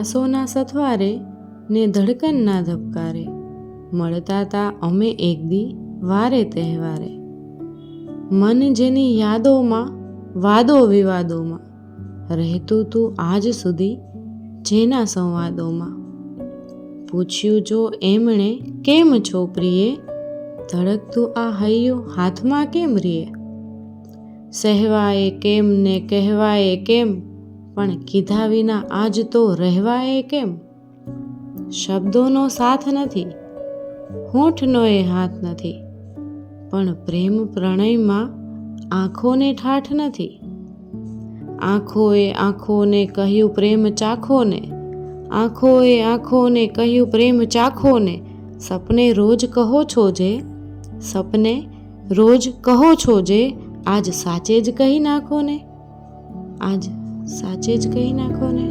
શ્વાસોના સથવારે ને ધડકનના ધબકારે, મળતા તા અમે એક દી વારે તહેવારે. મન જેની યાદોમાં, વાદો વિવાદોમાં, રહેતું તું આજ સુધી જેના સંવાદોમાં. પૂછ્યું જો એમણે કેમ છો પ્રિયે, ધડકતું આ હૈયું હાથમાં કેમ રીએ. સહેવાય કેમ ને કહેવાય કેમ, પણ કીધા વિના આજ તો રહેવાય કેમ. શબ્દોનો સાથ નથી, હોઠનો એ હાથ નથી, પણ પ્રેમ પ્રણયમાં આંખોને ઠાઠ નથી. આંખોએ આંખોને કહ્યું પ્રેમ ચાખો ને, આંખોએ આંખોને કહ્યું પ્રેમ ચાખો ને. સપને રોજ કહો છો જે, સપને રોજ કહો છો જે, આજ સાચે જ કહી નાખો ને, આજ સાચે જ કહી નાખો ને.